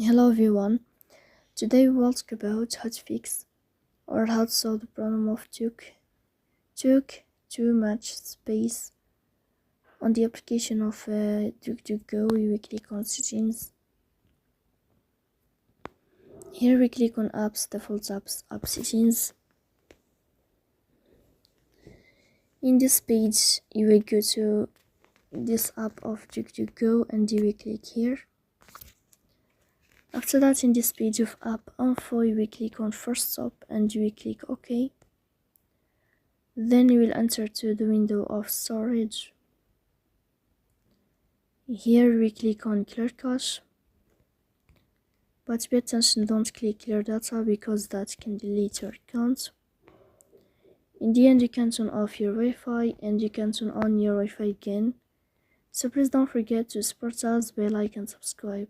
Hello everyone, today we will talk about how to fix or how to solve the problem of took too much space. On the application of DuckDuckGo, we click on settings. Here we click on apps, default apps, app settings. In this page you will go to this app of DuckDuckGo and you will click here. After that, in this page of app info, you will click on first stop and you will click OK. Then you will enter to the window of storage. Here we click on clear cache. But pay attention, don't click clear data because that can delete your account. In the end, you can turn off your Wi-Fi and you can turn on your Wi-Fi again. So please don't forget to support us by like and subscribe.